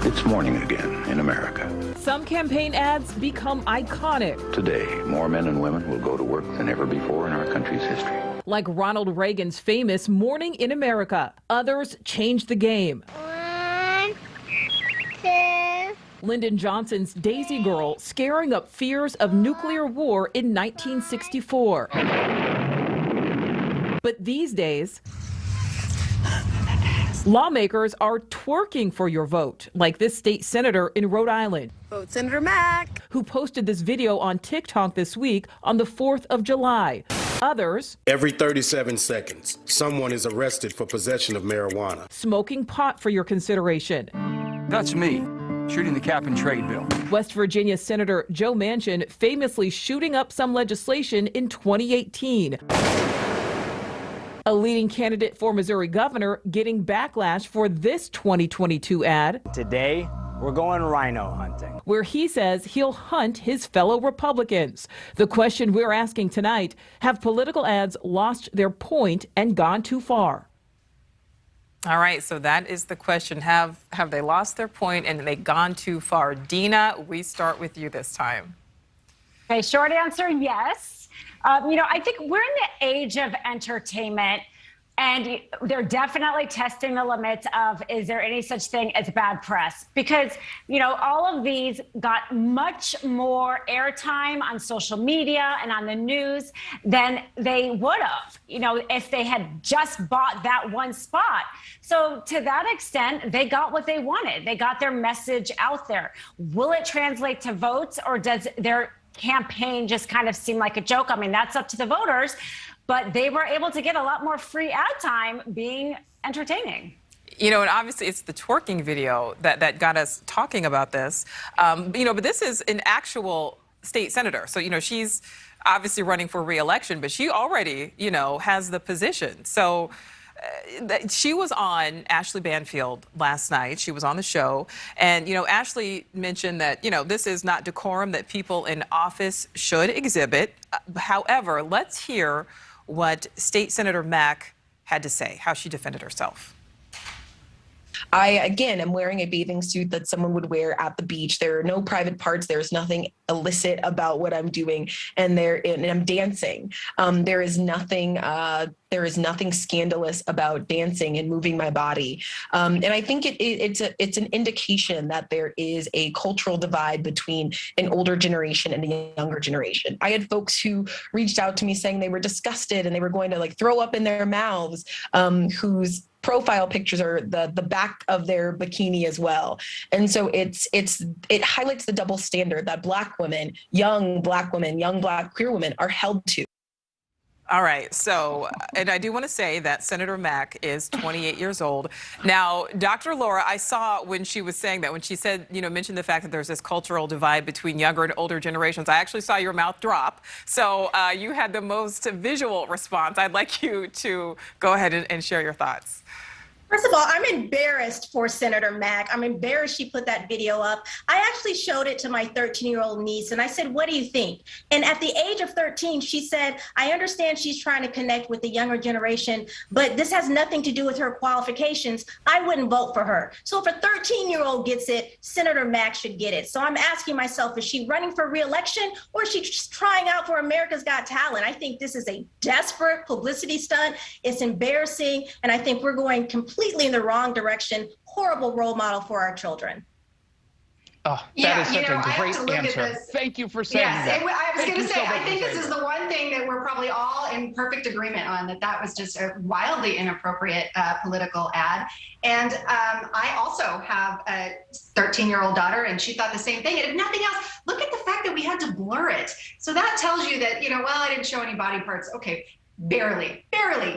It's morning again in America. Some campaign ads become iconic. Today, more men and women will go to work than ever before in our country's history. Like Ronald Reagan's famous Morning in America. Others change the game. 1, 2. Lyndon Johnson's Daisy Girl scaring up fears of nuclear war in 1964. But these days, lawmakers are twerking for your vote, like this state senator in Rhode Island. Vote Senator Mack, who posted this video on TikTok this week on the 4th of July. Others, every 37 seconds, someone is arrested for possession of marijuana. Smoking pot for your consideration. That's me, shooting the cap and trade bill. West Virginia Senator Joe Manchin famously shooting up some legislation in 2018. A leading candidate for Missouri governor getting backlash for this 2022 ad. Today, we're going rhino hunting, where he says he'll hunt his fellow Republicans. The question we're asking tonight, have political ads lost their point and gone too far? All right, so that is the question. Have they lost their point and they gone too far? Dina, we start with you this time. Okay, short answer, yes. I think we're in the age of entertainment, and they're definitely testing the limits of, is there any such thing as bad press? Because, all of these got much more airtime on social media and on the news than they would have, if they had just bought that one spot. So to that extent, they got what they wanted. They got their message out there. Will it translate to votes, or does their campaign just kind of seem like a joke? I mean, that's up to the voters, but they were able to get a lot more free ad time being entertaining. And obviously it's the twerking video that got us talking about this. But this is an actual state senator. So, she's obviously running for re-election, but she already, has the position. So she was on Ashley Banfield last night. She was on the show. And, Ashley mentioned that, this is not decorum that people in office should exhibit. However, let's hear what State Senator Mack had to say, how she defended herself. I, again, am wearing a bathing suit that someone would wear at the beach. There are no private parts. There's nothing illicit about what I'm doing. And I'm dancing. There is nothing scandalous about dancing and moving my body. And I think it's an indication that there is a cultural divide between an older generation and a younger generation. I had folks who reached out to me saying they were disgusted and they were going to throw up in their mouths, whose profile pictures are the back of their bikini as well. And so it highlights the double standard that Black women, young Black queer women are held to. All right. So, and I do want to say that Senator Mack is 28 years old. Now, Dr. Laura, I saw when she was saying that, when she said, mentioned the fact that there's this cultural divide between younger and older generations, I actually saw your mouth drop. So you had the most visual response. I'd like you to go ahead and share your thoughts. First of all, I'm embarrassed for Senator Mack. I'm embarrassed she put that video up. I actually showed it to my 13-year-old niece and I said, what do you think? And at the age of 13, she said, I understand she's trying to connect with the younger generation, but this has nothing to do with her qualifications. I wouldn't vote for her. So if a 13-year-old gets it, Senator Mack should get it. So I'm asking myself, is she running for re-election or is she just trying out for America's Got Talent? I think this is a desperate publicity stunt. It's embarrassing. And I think we're going completely in the wrong direction. Horrible role model for our children. Oh, that is such a great answer. Thank you for saying that. I was going to say, I think this is the one thing that we're probably all in perfect agreement on, that was just a wildly inappropriate political ad. And I also have a 13-year-old daughter, and she thought the same thing. And if nothing else, look at the fact that we had to blur it. So that tells you that, well, I didn't show any body parts. Okay. Barely,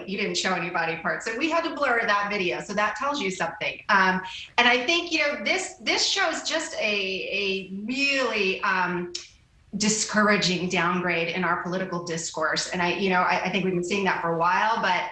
you didn't show any body parts. So we had to blur that video. So that tells you something. And I think, this shows just a really discouraging downgrade in our political discourse. And I think we've been seeing that for a while, but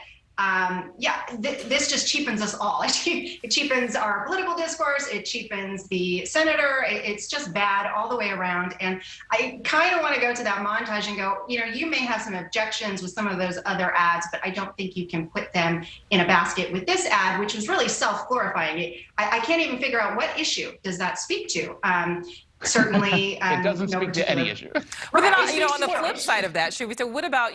this just cheapens us all. It cheapens our political discourse. It cheapens the senator. It's just bad all the way around. And I kind of want to go to that montage and go, you may have some objections with some of those other ads, but I don't think you can put them in a basket with this ad, which was really self-glorifying. I can't even figure out what issue does that speak to. Certainly, it doesn't speak to any issue. But then, on the flip side of that, should we say, what about,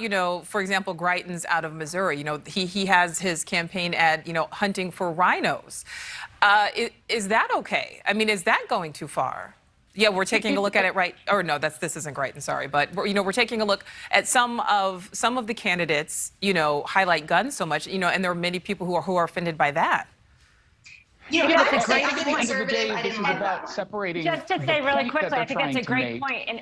for example, Greitens out of Missouri? He has his campaign ad, hunting for rhinos. Is that okay? I mean, is that going too far? Yeah, we're taking a look at it this isn't Greitens, sorry, but we're taking a look at some of the candidates, highlight guns so much, and there are many people who are offended by that. That's a great point. At the end of the day, this is about separating. Just to say really quickly, I think that's a great point.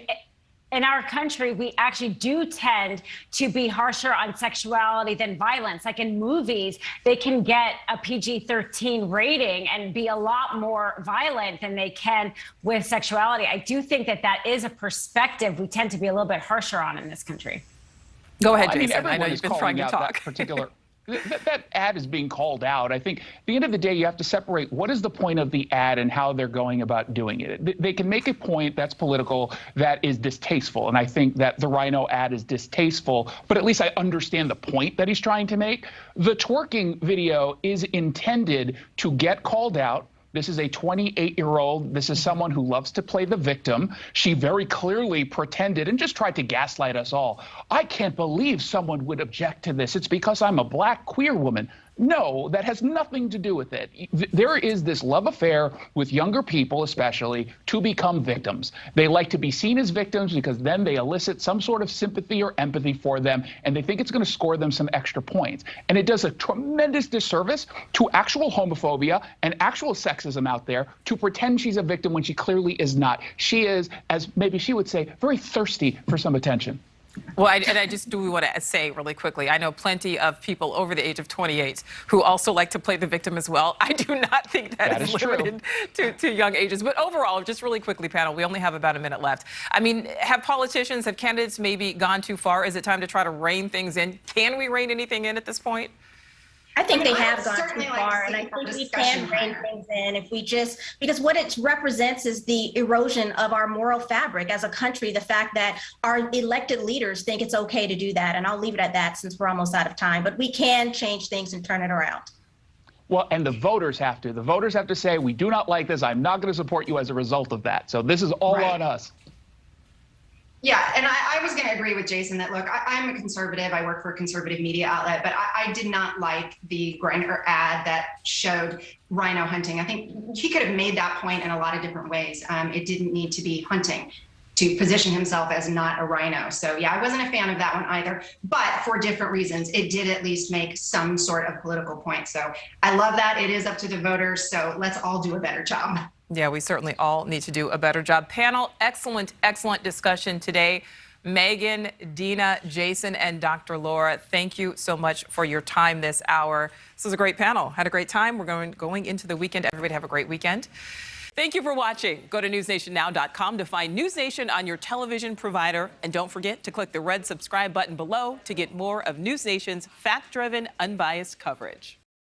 In our country, we actually do tend to be harsher on sexuality than violence. Like in movies, they can get a PG-13 rating and be a lot more violent than they can with sexuality. I do think that is a perspective we tend to be a little bit harsher on in this country. Go ahead, Jason. Everyone I know you've been trying to talk. That particular that ad is being called out. I think at the end of the day, you have to separate what is the point of the ad and how they're going about doing it. They can make a point that's political that is distasteful. And I think that the rhino ad is distasteful, but at least I understand the point that he's trying to make. The twerking video is intended to get called out. This is a 28-year-old. This is someone who loves to play the victim. She very clearly pretended and just tried to gaslight us all. I can't believe someone would object to this. It's because I'm a black queer woman. No, that has nothing to do with it. There is this love affair with younger people, especially, to become victims. They like to be seen as victims because then they elicit some sort of sympathy or empathy for them, and they think it's going to score them some extra points. And it does a tremendous disservice to actual homophobia and actual sexism out there to pretend she's a victim when she clearly is not. She is, as maybe she would say, very thirsty for some attention. Well, I just do want to say really quickly, I know plenty of people over the age of 28 who also like to play the victim as well. I do not think that is limited to young ages. But overall, just really quickly, panel, we only have about a minute left. I mean, have candidates maybe gone too far? Is it time to try to rein things in? Can we rein anything in at this point? I think they have gone too far, and I think we can rein things in if we because what it represents is the erosion of our moral fabric as a country, the fact that our elected leaders think it's okay to do that. And I'll leave it at that since we're almost out of time, but we can change things and turn it around. Well, and the voters have to. The voters have to say, we do not like this. I'm not going to support you as a result of that. So this is all on us. Yeah, and I was going to agree with Jason that, look, I'm a conservative. I work for a conservative media outlet, but I did not like the Grindr ad that showed rhino hunting. I think he could have made that point in a lot of different ways. It didn't need to be hunting to position himself as not a rhino. So, yeah, I wasn't a fan of that one either, but for different reasons. It did at least make some sort of political point. So I love that. It is up to the voters. So let's all do a better job. Yeah, we certainly all need to do a better job. Panel, excellent discussion today. Megan, Dina, Jason, and Dr. Laura, thank you so much for your time this hour. This was a great panel. Had a great time. We're going into the weekend. Everybody have a great weekend. Thank you for watching. Go to newsnationnow.com to find NewsNation on your television provider. And don't forget to click the red subscribe button below to get more of NewsNation's fact-driven, unbiased coverage.